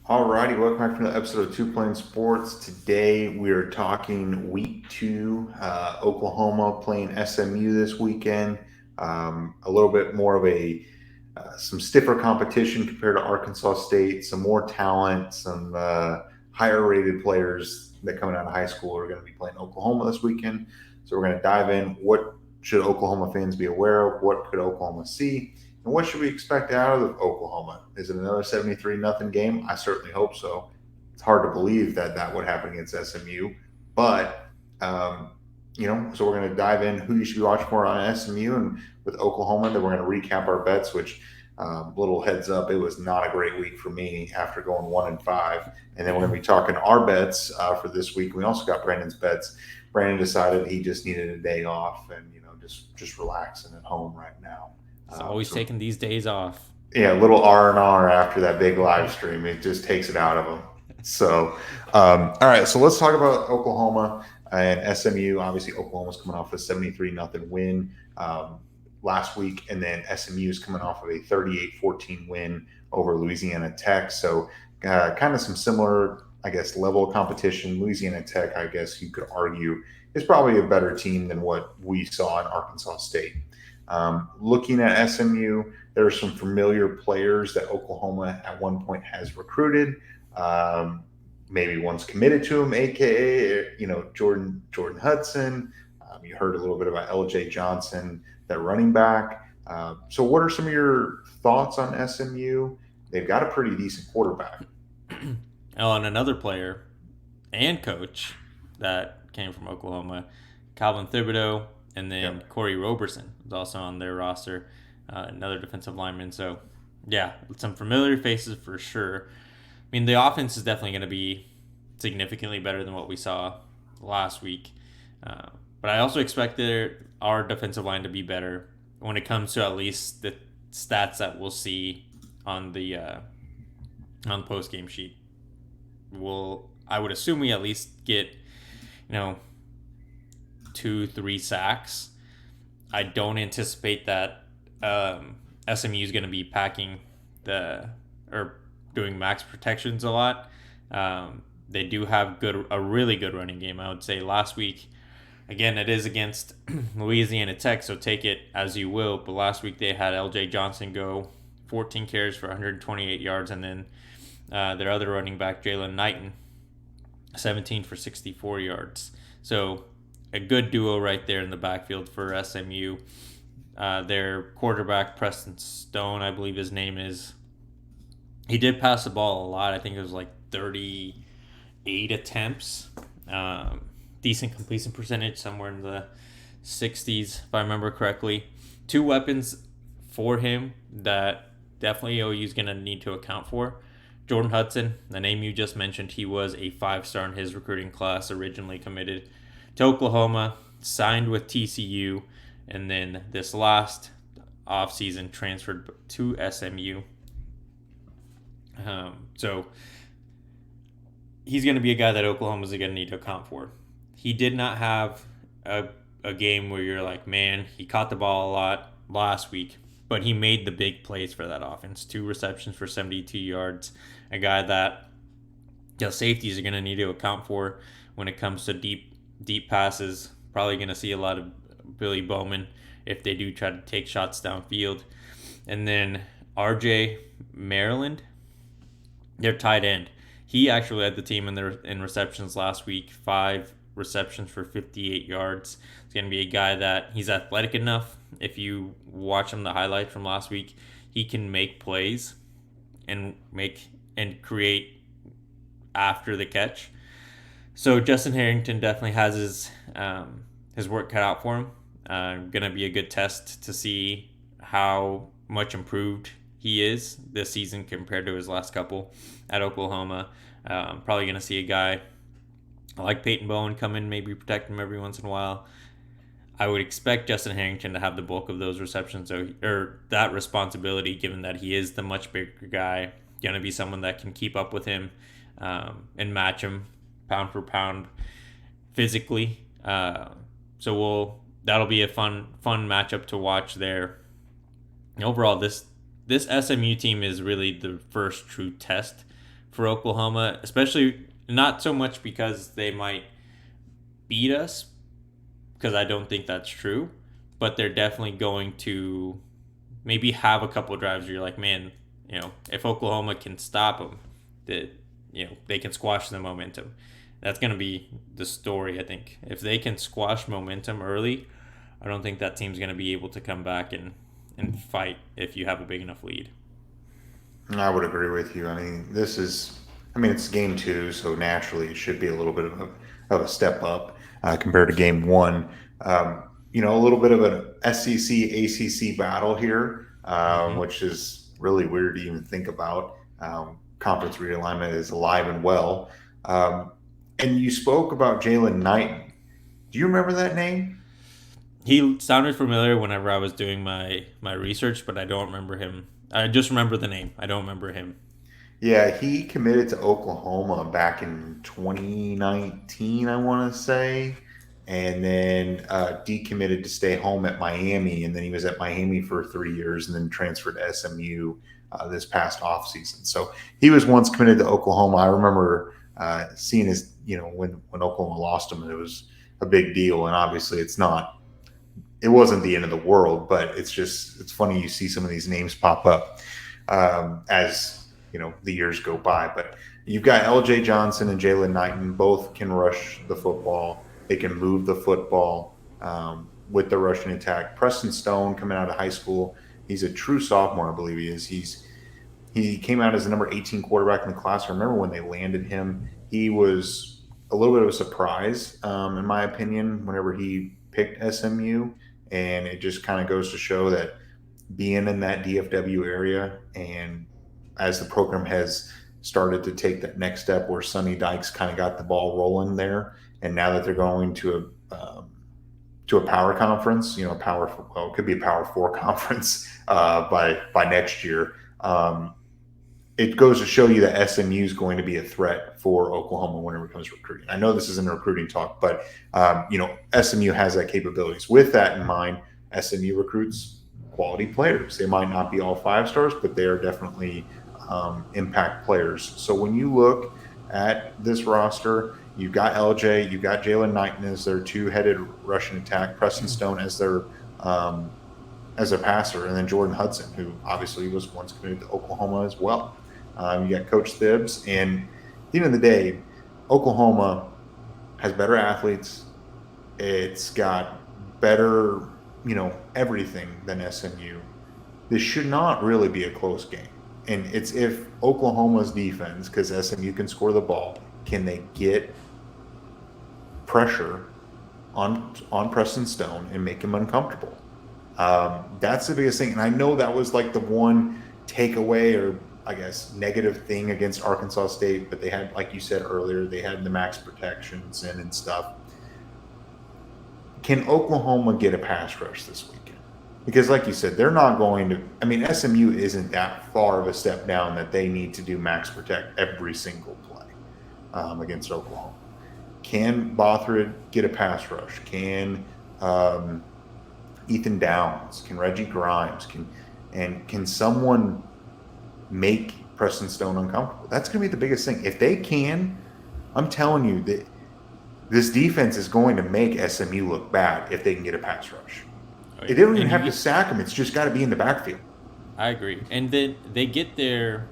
Alrighty, welcome back to another episode of Two Plane Sports. Today we are talking week two. Oklahoma playing SMU this weekend. A little bit more of some stiffer competition compared to Arkansas State. Some more talent, some higher rated players that coming out of high school are going to be playing Oklahoma this weekend. So we're going to dive in. What should Oklahoma fans be aware of? What could Oklahoma see? And what should we expect out of Oklahoma? Is it another 73 nothing game? I certainly hope so. It's hard to believe that that would happen against SMU, but um, so we're going to dive in who you should be watching for on SMU and with Oklahoma. Then we're going to recap our bets. Which little heads up, it was not a great week for me after going 1-5. And then we're going to be talking our bets for this week. We also got Brandon's bets. Brandon decided he just needed a day off and just relaxing at home right now. He's always So taking these days off. yeah, a little R&R after that big live stream. It just takes it out of them. So, all right. So let's talk about Oklahoma and SMU. Obviously, Oklahoma's coming off a 73 nothing win last week, and then SMU is coming off of a 38-14 win over Louisiana Tech. So, kind of some similar, I guess, level of competition. Louisiana Tech, I guess you could argue, is probably a better team than what we saw in Arkansas State. Looking at SMU, there are some familiar players that Oklahoma at one point has recruited. Um, Maybe one's committed to him, aka Jordan Hudson. You heard a little bit about LJ Johnson, that running back. So, what are some of your thoughts on SMU? They've got a pretty decent quarterback. Oh, and another player and coach that came from Oklahoma, Calvin Thibodeau, and then Yep. Corey Roberson was also on their roster, another defensive lineman. So, yeah, some familiar faces for sure. I mean, the offense is definitely going to be significantly better than what we saw last week. Uh, but I also expect our defensive line to be better when it comes to at least the stats that we'll see on the post game sheet. I would assume we at least get, 2, 3 sacks. I don't anticipate that SMU is going to be packing or doing max protections a lot. They do have a really good running game. I would say last week, again, it is against Louisiana Tech, so take it as you will. But last week they had LJ Johnson go 14 carries for 128 yards, and then their other running back, Jalen Knighton, 17 for 64 yards. So a good duo right there in the backfield for SMU. Their quarterback, Preston Stone, I believe his name is, he did pass the ball a lot. I think it was like 38 attempts. Decent completion percentage, somewhere in the 60s, if I remember correctly. Two weapons for him that definitely OU's going to need to account for. Jordan Hudson, the name you just mentioned, he was a 5-star in his recruiting class, originally committed to Oklahoma, signed with TCU, and then this last offseason transferred to SMU. So he's going to be a guy that Oklahoma's going to need to account for. He did not have a game where you're like, man, he caught the ball a lot last week, but he made the big plays for that offense. 2 receptions for 72 yards. A guy that safeties are going to need to account for when it comes to deep passes. Probably going to see a lot of Billy Bowman if they do try to take shots downfield. And then RJ Maryland, their tight end. He actually led the team in receptions last week. 5 receptions for 58 yards. It's going to be a guy that he's athletic enough. If you watch him, the highlight from last week, he can make plays and create after the catch. So Justin Harrington definitely has his work cut out for him. Going to be a good test to see how much improved he is this season compared to his last couple at Oklahoma. Probably going to see a guy like Peyton Bowen come in, maybe protect him every once in a while. I would expect Justin Harrington to have the bulk of those receptions or that responsibility, given that he is the much bigger guy. Going to be someone that can keep up with him and match him pound for pound physically. That'll be a fun matchup to watch there. Overall, this SMU team is really the first true test for Oklahoma, especially not so much because they might beat us, because I don't think that's true, but they're definitely going to maybe have a couple of drives where you're like, man, if Oklahoma can stop them, that they can squash the momentum. That's going to be the story, I think. If they can squash momentum early, I don't think that team's going to be able to come back and fight if you have a big enough lead. I would agree with you. It's game two, so naturally it should be a little bit of a step up compared to game one. A little bit of an SEC ACC battle here, Mm-hmm. which is really weird to even think about. Conference realignment is alive and well. Um, and you spoke about Jalen Knighton. Do you remember that name? He sounded familiar whenever I was doing my research, but I don't remember him. I just remember the name. I don't remember him. Yeah, he committed to Oklahoma back in 2019, I want to say, and then decommitted to stay home at Miami. And then he was at Miami for 3 years and then transferred to SMU this past offseason. So he was once committed to Oklahoma. I remember seeing his, when Oklahoma lost him, it was a big deal. And obviously, it wasn't the end of the world, but it's funny you see some of these names pop up as the years go by. But you've got LJ Johnson and Jalen Knighton, both can rush the football. They can move the football with the rushing attack. Preston Stone coming out of high school, he's a true sophomore, I believe he is. He came out as the number 18 quarterback in the class. I remember when they landed him, he was a little bit of a surprise, in my opinion, whenever he picked SMU. And it just kind of goes to show that being in that DFW area, and as the program has started to take that next step where Sonny Dykes kind of got the ball rolling there, and now that they're going to a power conference, it could be a power four conference by next year. It goes to show you that SMU is going to be a threat for Oklahoma whenever it comes to recruiting. I know this isn't a recruiting talk, but SMU has that capabilities. With that in mind, SMU recruits quality players. They might not be all 5 stars, but they are definitely impact players. So when you look at this roster, you've got LJ, you've got Jalen Knighton as their two-headed Russian attack, Preston Stone as their passer, and then Jordan Hudson, who obviously was once committed to Oklahoma as well. You got Coach Thibs, and at the end of the day, Oklahoma has better athletes. It's got better, everything than SMU. This should not really be a close game. And it's if Oklahoma's defense, because SMU can score the ball, can they get pressure on Preston Stone and make him uncomfortable? That's the biggest thing. And I know that was like the one takeaway, or I guess negative thing against Arkansas State, but they had, like you said earlier, they had the max protections and stuff. Can Oklahoma get a pass rush this weekend? Because, like you said, they're not going to. SMU isn't that far of a step down that they need to do max protect every single play against Oklahoma. Can Bothrid get a pass rush? Can Ethan Downs? Can Reggie Grimes? Can someone make Preston Stone uncomfortable? That's going to be the biggest thing. If they can, I'm telling you that this defense is going to make SMU look bad if they can get a pass rush. They don't even have to sack them. It's just got to be in the backfield. I agree. And then they get their,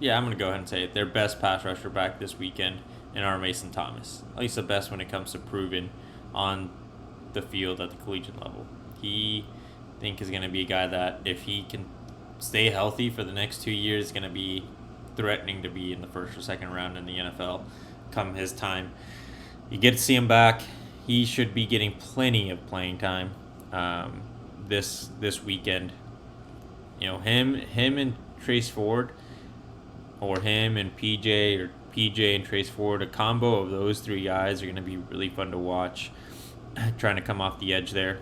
I'm going to go ahead and say it, their best pass rusher back this weekend in our Mason Thomas. At least the best when it comes to proving on the field at the collegiate level. He, I think, is going to be a guy that if he can stay healthy for the next 2 years, is going to be threatening to be in the first or second round in the NFL come his time. You get to see him back. He should be getting plenty of playing time this weekend. Him and Trace Ford, or him and PJ, or PJ and Trace Ford, a combo of those three guys are going to be really fun to watch, trying to come off the edge there.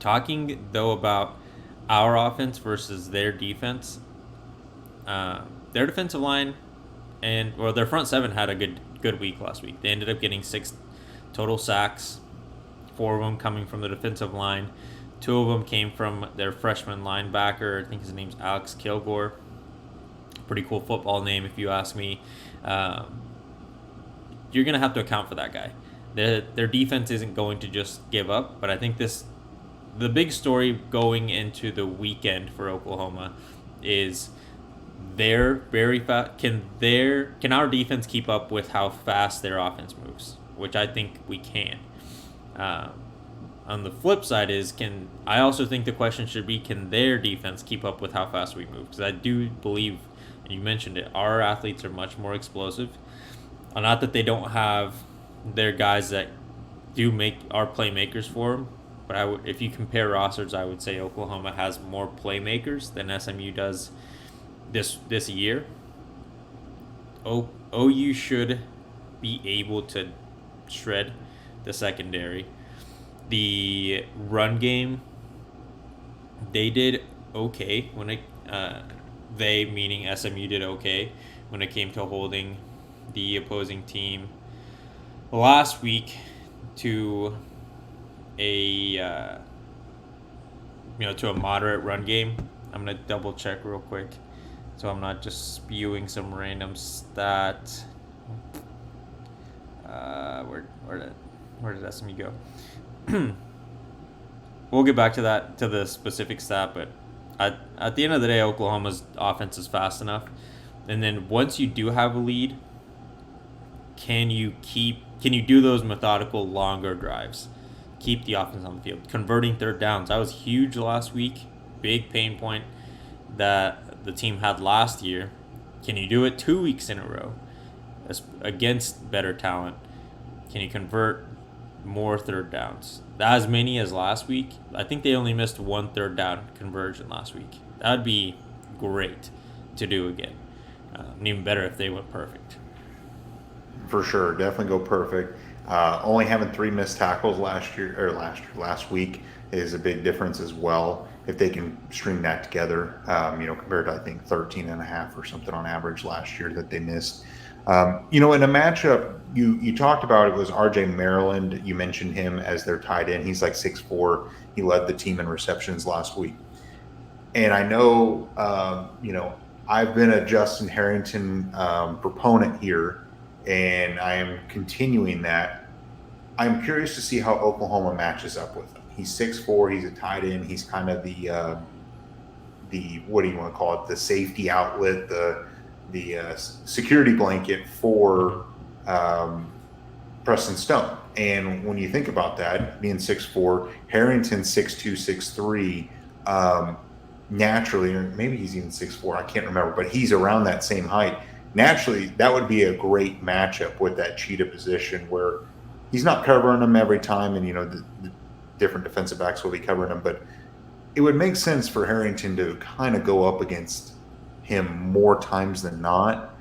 Talking, though, about our offense versus their defense, their defensive line their front seven had a good week last week. They ended up getting 6 total sacks, 4 of them coming from the defensive line. 2 of them came from their freshman linebacker. I think his name's Alex Kilgore. Pretty cool football name, if you ask me. You're going to have to account for that guy. Their defense isn't going to just give up, but I think the big story going into the weekend for Oklahoma is they're very fast. Can our defense keep up with how fast their offense moves? Which I think we can. On the flip side I also think the question should be, can their defense keep up with how fast we move? Because I do believe, and you mentioned it, our athletes are much more explosive. Not that they don't have their guys that do make our playmakers for them, but if you compare rosters, I would say Oklahoma has more playmakers than SMU does this year. OU should be able to shred the secondary. The run game, they did okay when they meaning SMU did okay when it came to holding the opposing team last week to a to a moderate run game. I'm gonna double check real quick, so I'm not just spewing some random stat. Where did SMU go? We'll get back to the specific stat, but at the end of the day, Oklahoma's offense is fast enough, and then once you do have a lead, can you do those methodical longer drives? Keep the offense on the field. Converting third downs. That was huge last week. Big pain point that the team had last year. Can you do it 2 weeks in a row against better talent? Can you convert more third downs? As many as last week. I think they only missed 1 third down conversion last week. That would be great to do again. And even better if they went perfect. For sure, definitely go perfect. Only having 3 missed tackles last week is a big difference as well. If they can string that together, compared to I think 13 and a half or something on average last year that they missed. In a matchup you talked about, it was RJ Maryland. You mentioned him as their tight end. He's like 6'4". He led the team in receptions last week. And I know, I've been a Justin Harrington proponent here, and I am continuing that. I'm curious to see how Oklahoma matches up with him. He's 6'4". He's a tight end. He's kind of the what do you want to call it? The safety outlet, the security blanket for Preston Stone. And when you think about that, being 6'4", Harrington 6'2", 6'3", naturally, or maybe he's even 6'4", I can't remember, but he's around that same height. Naturally, that would be a great matchup with that cheetah position where he's not covering them every time, and the different defensive backs will be covering him, but it would make sense for Harrington to kind of go up against him more times than not,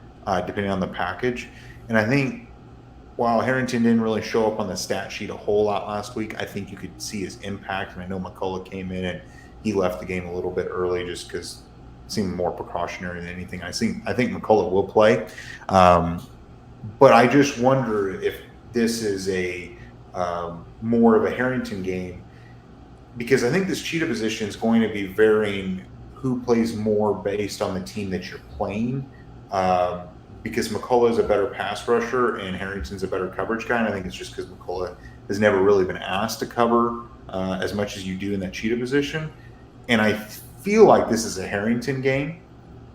depending on the package. And I think while Harrington didn't really show up on the stat sheet a whole lot last week, I think you could see his impact. And I know McCullough came in and he left the game a little bit early just because it seemed more precautionary than anything. I think McCullough will play. But I just wonder if this is a more of a Harrington game, because I think this cheetah position is going to be varying who plays more based on the team that you're playing. Because McCullough is a better pass rusher and Harrington's a better coverage guy. And I think it's just because McCullough has never really been asked to cover as much as you do in that cheetah position. And I feel like this is a Harrington game.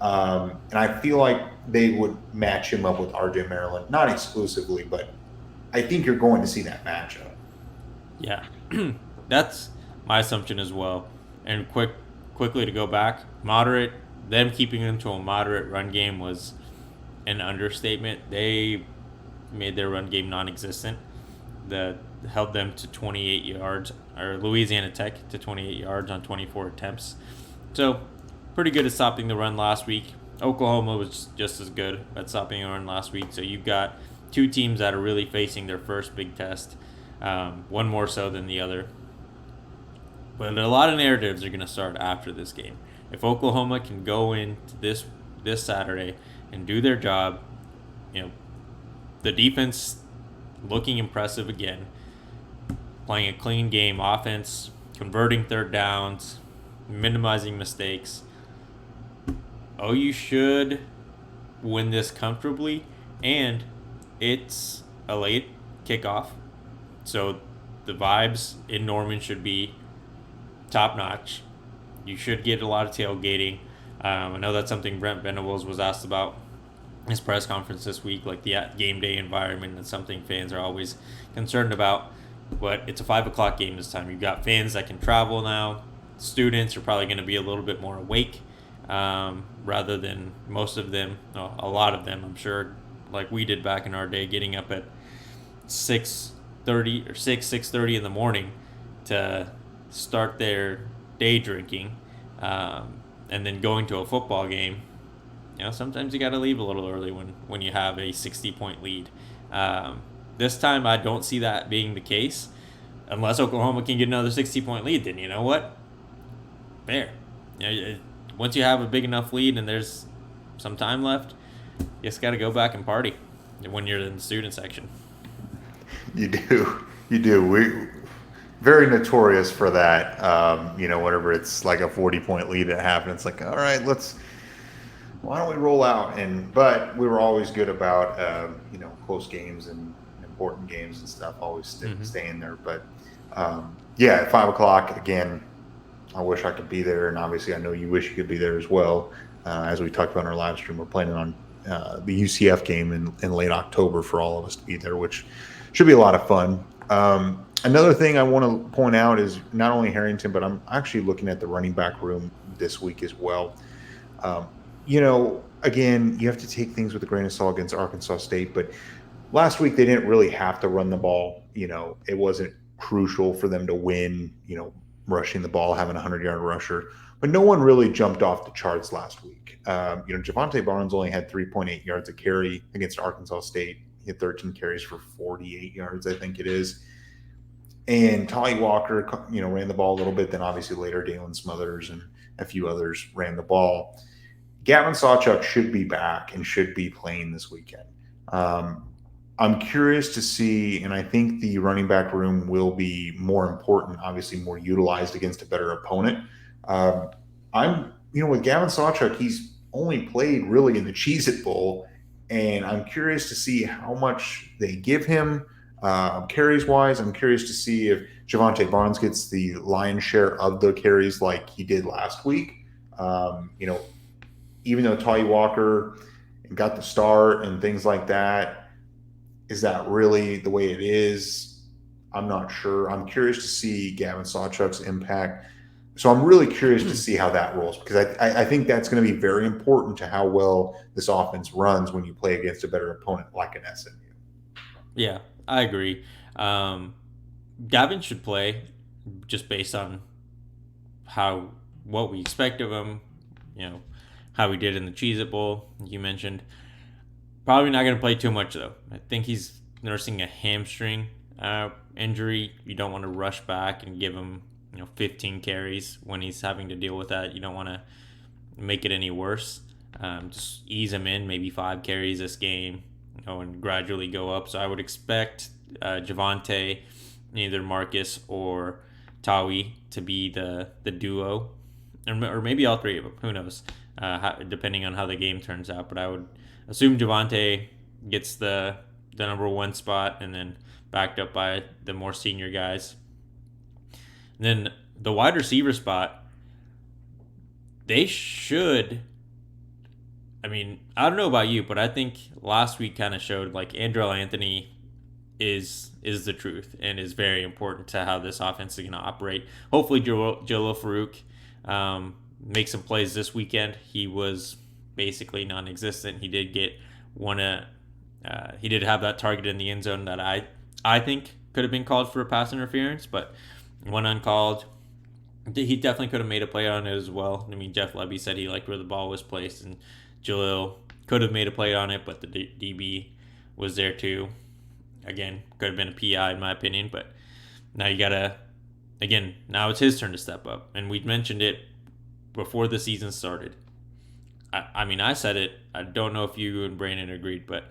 And I feel like they would match him up with RJ Maryland, not exclusively, but I think you're going to see that matchup. Yeah, that's my assumption as well. And quickly to go back, them keeping them to a moderate run game was an understatement. They made their run game non-existent. That held them to 28 yards, or Louisiana Tech to 28 yards on 24 attempts. So pretty good at stopping the run last week. Oklahoma was just as good at stopping the run last week. So you've got 2 teams that are really facing their first big test, one more so than the other. But a lot of narratives are going to start after this game. If Oklahoma can go into this Saturday and do their job, the defense looking impressive again, playing a clean game, offense, converting third downs, minimizing mistakes, OU should win this comfortably, and it's a late kickoff, so the vibes in Norman should be top notch. You should get a lot of tailgating. I know that's something Brent Venables was asked about in his press conference this week, like the game day environment. That's something fans are always concerned about. But it's a 5 o'clock game this time. You've got fans that can travel now. Students are probably going to be a little bit more awake, rather than most of them, a lot of them, I'm sure, like we did back in our day, getting up at 6:30 or 6:30 in the morning to start their day drinking, and then going to a football game. Sometimes you got to leave a little early when you have a 60-point lead. This time, I don't see that being the case. Unless Oklahoma can get another 60-point lead, then you know what? Fair. Once you have a big enough lead and there's some time left, you just got to go back and party when you're in the student section. You do. We very notorious for that. Whenever it's like a 40-point lead at half, and it's like, all right, why don't we roll out? But we were always good about close games and important games and stuff. Always staying there. But at 5 o'clock again. I wish I could be there, and obviously I know you wish you could be there as well. As we talked about in our live stream, we're planning on the UCF game in late October for all of us to be there, which should be a lot of fun. Another thing I want to point out is not only Harrington, but I'm actually looking at the running back room this week as well. Again, you have to take things with a grain of salt against Arkansas State, but last week they didn't really have to run the ball. It wasn't crucial for them to win, rushing the ball, having a 100-yard rusher. But no one really jumped off the charts last week. Javonte Barnes only had 3.8 yards a carry against Arkansas State. He had 13 carries for 48 yards, I think it is. And Tolly Walker, ran the ball a little bit. Then obviously later Dalen Smothers and a few others ran the ball. Gavin Sawchuk should be back and should be playing this weekend. I'm curious to see, and I think the running back room will be more important, obviously more utilized against a better opponent. With Gavin Sawchuk, he's only played really in the Cheez-It Bowl, and I'm curious to see how much they give him carries-wise. I'm curious to see if Javonte Barnes gets the lion's share of the carries like he did last week. Even though Tolly Walker got the start and things like that, is that really the way it is? I'm not sure. I'm curious to see Gavin Sawchuk's impact. So I'm really curious to see how that rolls, because I think that's going to be very important to how well this offense runs when you play against a better opponent like an SMU. Yeah, I agree. Gavin should play just based on what we expect of him, how he did in the Cheez-It Bowl, you mentioned. Probably not going to play too much, though. I think he's nursing a hamstring injury. You don't want to rush back and give him 15 carries when he's having to deal with that. You don't want to make it any worse. Just ease him in, maybe 5 carries this game, and gradually go up. So I would expect Javonte, either Marcus or Tawi, to be the duo, or maybe all three of them. Who knows? Depending on how the game turns out. But I would assume Javonte gets the number 1 spot, and then backed up by the more senior guys. And then the wide receiver spot, they should. I mean, I don't know about you, but I think last week kind of showed like Andrell Anthony is the truth and is very important to how this offense is going to operate. Hopefully, Jalil Farouk makes some plays this weekend. He was basically non-existent. He did get he did have that target in the end zone that I think could have been called for a pass interference, but went uncalled. He definitely could have made a play on it as well. I mean, Jeff Lebby said he liked where the ball was placed, and Jalil could have made a play on it, but the DB was there too. Again, could have been a PI in my opinion, but now now it's his turn to step up. And we mentioned it before the season started. I said it. I don't know if you and Brandon agreed, but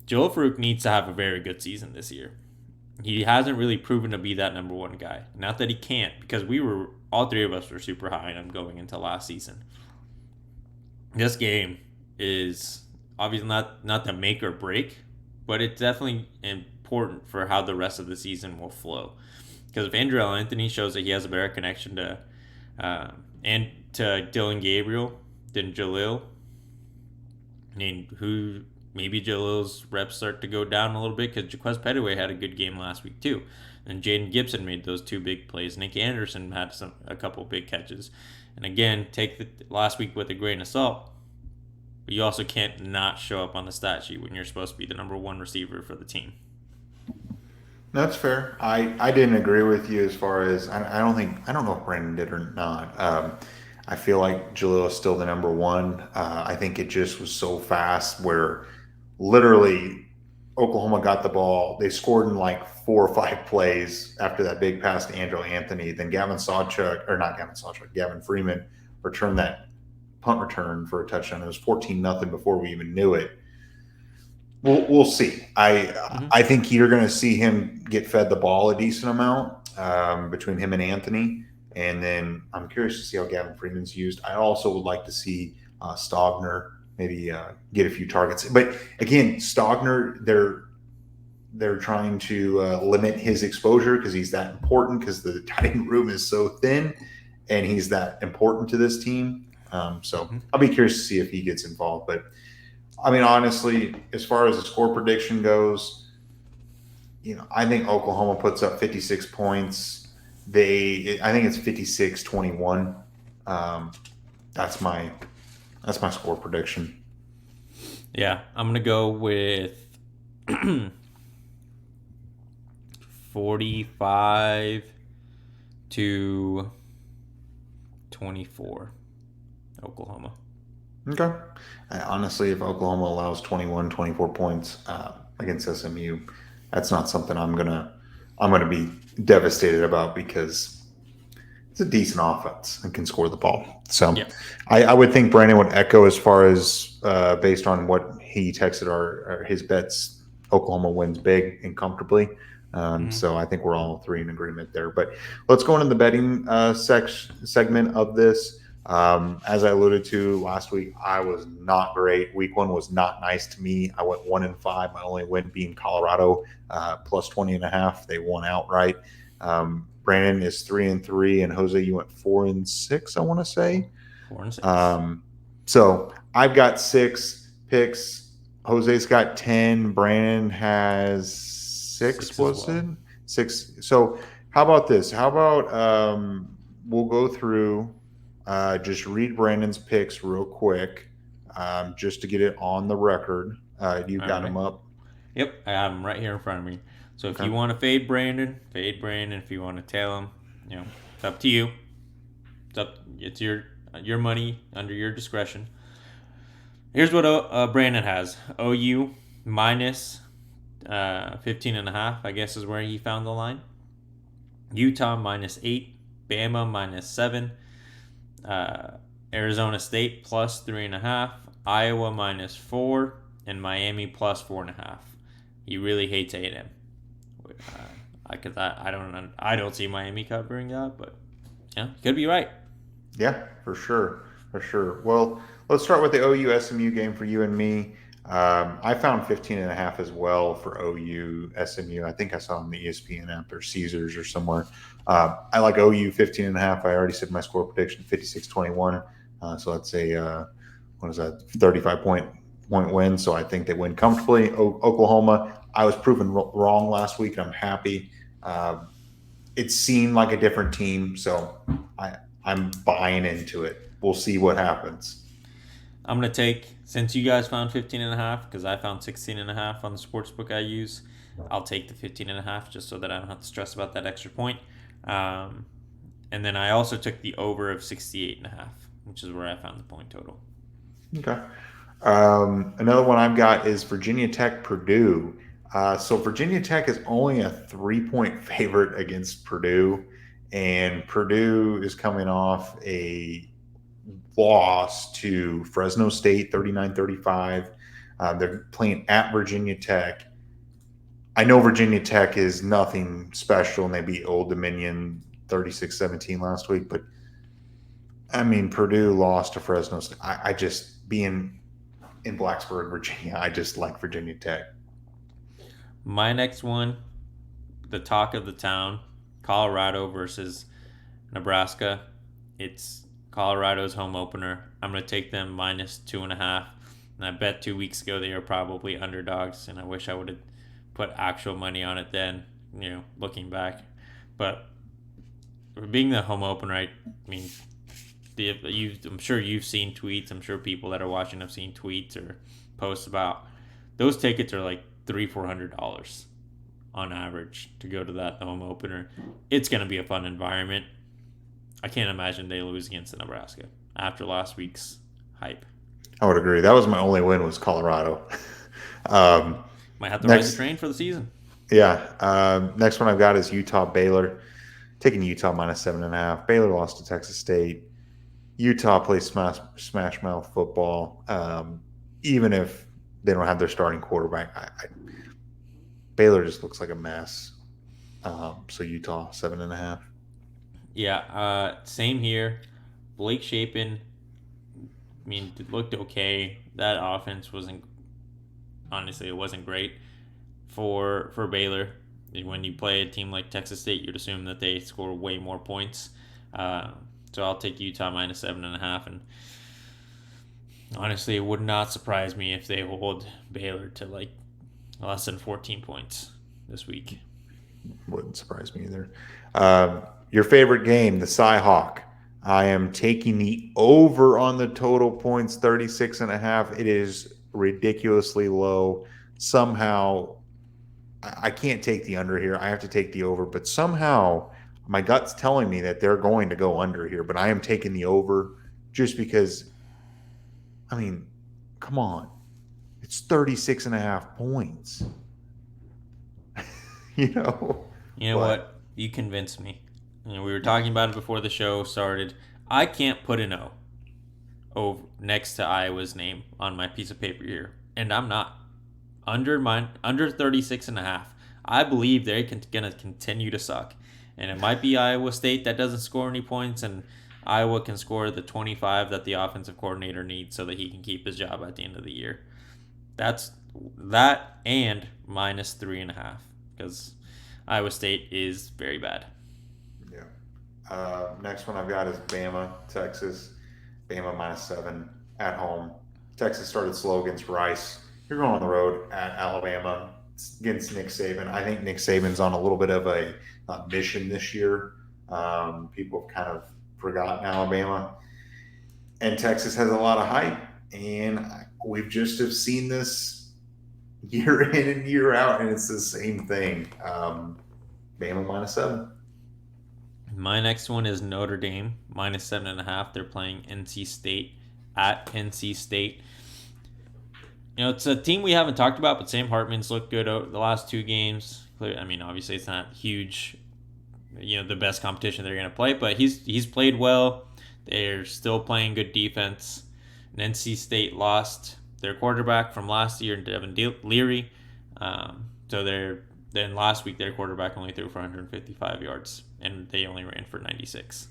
Jalil Farouk needs to have a very good season this year. He hasn't really proven to be that number 1 guy. Not that he can't, because all three of us were super high on him going into last season. This game is obviously not the make or break, but it's definitely important for how the rest of the season will flow. Because if Andrew Anthony shows that he has a better connection to and to Dylan Gabriel than Jalil, I mean, who maybe Jalil's reps start to go down a little bit because Jaquez Petaway had a good game last week too, and Jaden Gibson made those two big plays. Nick Anderson had a couple big catches, and again, take the last week with a grain of salt. But you also can't not show up on the stat sheet when you're supposed to be the number one receiver for the team. That's fair. I didn't agree with you as far as I don't know if Brandon did or not. I feel like Jalil is still the number one. I think it just was so fast where literally Oklahoma got the ball. They scored in like 4 or 5 plays after that big pass to Andrew Anthony. Then Gavin Freeman returned that punt return for a touchdown. It was 14-0 before we even knew it. We'll see. I think you're going to see him get fed the ball a decent amount between him and Anthony, and then I'm curious to see how Gavin Freeman's used. I also would like to see Stogner maybe get a few targets, but again, Stogner they're trying to limit his exposure because he's that important because the tight end room is so thin, and he's that important to this team. So I'll be curious to see if he gets involved, but. I mean, honestly, as far as the score prediction goes, I think Oklahoma puts up 56 points. I think it's 56-21. That's my score prediction. Yeah, I'm gonna go with 45-24, Oklahoma. Okay. Honestly, if Oklahoma allows 21, 24 points against SMU, that's not something I'm gonna be devastated about because it's a decent offense and can score the ball. So Yeah. I would think Brandon would echo as far as based on what he texted his bets. Oklahoma wins big and comfortably. So I think we're all three in agreement there. But let's go into the betting segment of this. As I alluded to last week, I was not great. Week 1 was not nice to me. I went 1-5. My only win being Colorado plus 20.5. They won outright. Brandon is 3-3, and Jose, you went 4-6. I want to say 4-6. So I've got 6 picks. Jose's got 10. Brandon has 6. Was it 6? So how about this? How about we'll go through. Just read Brandon's picks real quick, just to get it on the record. You got them up? Yep, I have them right here in front of me. So if you want to fade Brandon, fade Brandon. If you want to tail him, it's up to you. It's your money under your discretion. Here's what Brandon has: OU minus 15.5. I guess is where he found the line. Utah minus 8. Bama minus 7. Arizona State plus 3.5, Iowa minus 4, and Miami plus 4.5. He really hates A&M. Because I don't see Miami covering that, but yeah, could be right. Yeah, for sure. Well, let's start with the OU SMU game for you and me. I found 15.5 as well for OU SMU. I think I saw on the ESPN app or Caesars or somewhere. I like OU 15.5. I already said my score prediction 56-21. So that's a 35-point win. So I think they win comfortably. Oklahoma, I was proven wrong last week, and I'm happy. It seemed like a different team, so I'm buying into it. We'll see what happens. I'm going to take, since you guys found 15.5, because I found 16.5 on the sportsbook I use, I'll take the 15.5 just so that I don't have to stress about that extra point. And then I also took the over of 68.5, which is where I found the point total. Okay. Another one I've got is Virginia Tech Purdue. So Virginia Tech is only a 3-point favorite against Purdue, and Purdue is coming off a loss to Fresno State 39-35. They're playing at Virginia Tech. I know Virginia Tech is nothing special, and they beat Old Dominion 36-17 last week, but I mean, Purdue lost to Fresno State. I just being in Blacksburg, Virginia. I just like Virginia Tech. My next one, the talk of the town, Colorado versus Nebraska. It's Colorado's home opener. I'm going to take them minus 2.5. And I bet 2 weeks ago they were probably underdogs, and I wish I would have put actual money on it then, looking back. But for being the home opener, I mean, I'm sure you've seen tweets. I'm sure people that are watching have seen tweets or posts about those tickets are like $300-$400 on average to go to that home opener. It's going to be a fun environment. I can't imagine they lose against the Nebraska after last week's hype. I would agree. That was my only win was Colorado. Might have to ride the train for the season. Yeah. Next one I've got is Utah Baylor. Taking Utah minus 7.5. Baylor lost to Texas State. Utah plays smash mouth football. Even if they don't have their starting quarterback, Baylor just looks like a mess. So Utah 7.5. Yeah, same here. Blake Shapen, it looked okay. That offense wasn't great for Baylor. When you play a team like Texas State, you'd assume that they score way more points. So I'll take Utah minus 7.5. And honestly, it would not surprise me if they hold Baylor to like less than 14 points this week. Wouldn't surprise me either. Your favorite game, the Cy-Hawk. I am taking the over on the total points, 36.5. It is ridiculously low. Somehow, I can't take the under here. I have to take the over, but somehow my gut's telling me that they're going to go under here, but I am taking the over just because, come on. It's 36.5 points. You know what? You convinced me. We were talking about it before the show started. I can't put an O over next to Iowa's name on my piece of paper here, and I'm not. Under 36.5. I believe they're going to continue to suck. And it might be Iowa State that doesn't score any points, and Iowa can score the 25 that the offensive coordinator needs so that he can keep his job at the end of the year. That's that and minus 3.5 because Iowa State is very bad. Yeah. Next one I've got is Bama, Texas. Bama minus 7 at home. Texas started slow against Rice. You're going on the road at Alabama against Nick Saban. I think Nick Saban's on a little bit of a mission this year. People have kind of forgotten Alabama. And Texas has a lot of hype. And we've just have seen this year in and year out, and it's the same thing. Bama minus 7. My next one is Notre Dame minus 7.5. They're playing NC State at NC State. It's a team we haven't talked about, but Sam Hartman's looked good over the last 2 games. Obviously it's not huge, the best competition they're going to play, but he's played well. They're still playing good defense. And NC State lost their quarterback from last year, Devin Leary. Then last week their quarterback only threw for 155 yards, and they only ran for 96.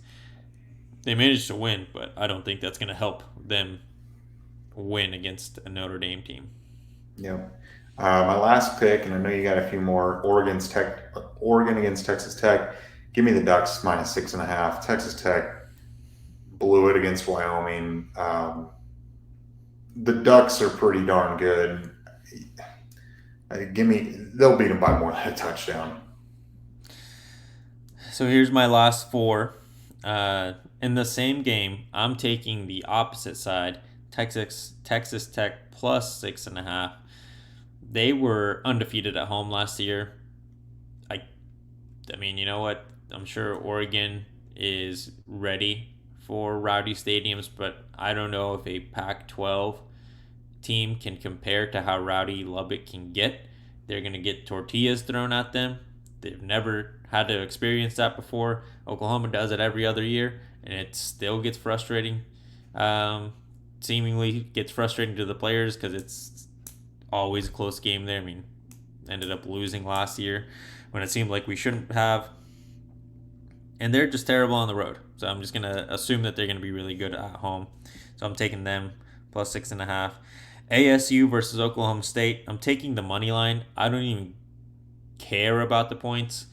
They managed to win, but I don't think that's going to help them win against a Notre Dame team. Yep. My last pick, and I know you got a few more. Oregon against Texas Tech. Give me the Ducks minus 6.5. Texas Tech blew it against Wyoming. The Ducks are pretty darn good. They'll beat them by more than a touchdown. So here's my last 4. In the same game, I'm taking the opposite side. Texas Tech plus 6.5. They were undefeated at home last year. You know what? I'm sure Oregon is ready for rowdy stadiums, but I don't know if a Pac-12 team can compare to how rowdy Lubbock can get. They're going to get tortillas thrown at them. They've never had to experience that before. Oklahoma does it every other year, and it still gets frustrating. Seemingly gets frustrating to the players because it's always a close game there. Ended up losing last year when it seemed like we shouldn't have. And they're just terrible on the road. So I'm just going to assume that they're going to be really good at home. So I'm taking them plus 6.5. ASU versus Oklahoma State. I'm taking the money line. I don't even care about the points.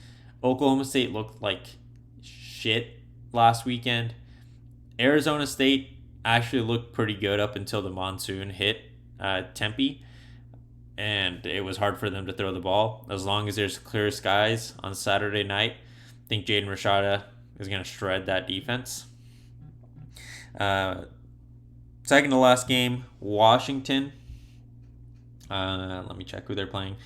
Oklahoma State looked like shit last weekend. Arizona State actually looked pretty good up until the monsoon hit Tempe, and it was hard for them to throw the ball. As long as there's clear skies on Saturday night, I think Jaden Rashada is going to shred that defense. Second to last game, Washington. Let me check who they're playing.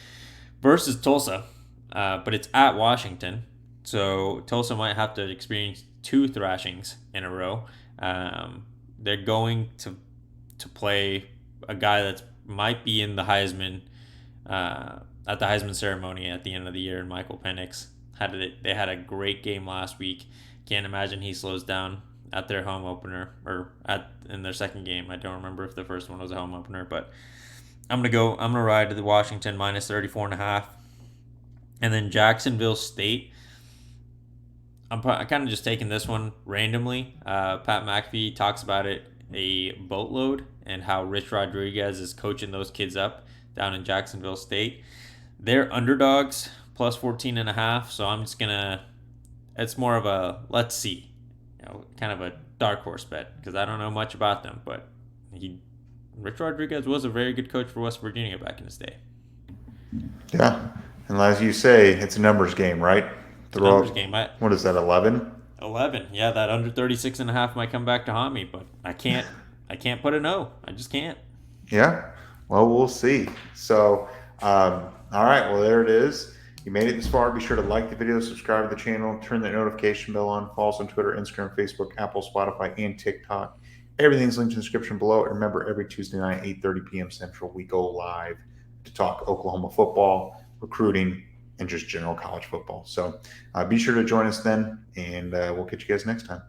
Versus Tulsa, but it's at Washington. So Tulsa might have to experience 2 thrashings in a row. They're going to play a guy that might be in the Heisman at the Heisman ceremony at the end of the year. And Michael Penix they had a great game last week. Can't imagine he slows down at their home opener in their second game. I don't remember if the first one was a home opener, but I'm gonna ride to the Washington minus 34.5, and then Jacksonville State. I'm kind of just taking this one randomly. Pat McAfee talks about it a boatload and how Rich Rodriguez is coaching those kids up down in Jacksonville State. They're underdogs plus 14.5, so I'm just gonna. It's more of a let's see, kind of a dark horse bet because I don't know much about them, but Rich Rodriguez was a very good coach for West Virginia back in his day. Yeah, and as you say, it's a numbers game, right? Numbers game. What is that, 11? 11. Yeah, that under 36.5 might come back to haunt me, but I can't put a no. I just can't. Yeah. Well, we'll see. So, all right. Well, there it is. You made it this far. Be sure to like the video, subscribe to the channel, turn that notification bell on, follow us on Twitter, Instagram, Facebook, Apple, Spotify, and TikTok. Everything's linked in the description below. And remember, every Tuesday night, 8:30 p.m. Central, we go live to talk Oklahoma football, recruiting, and just general college football. So be sure to join us then, and we'll catch you guys next time.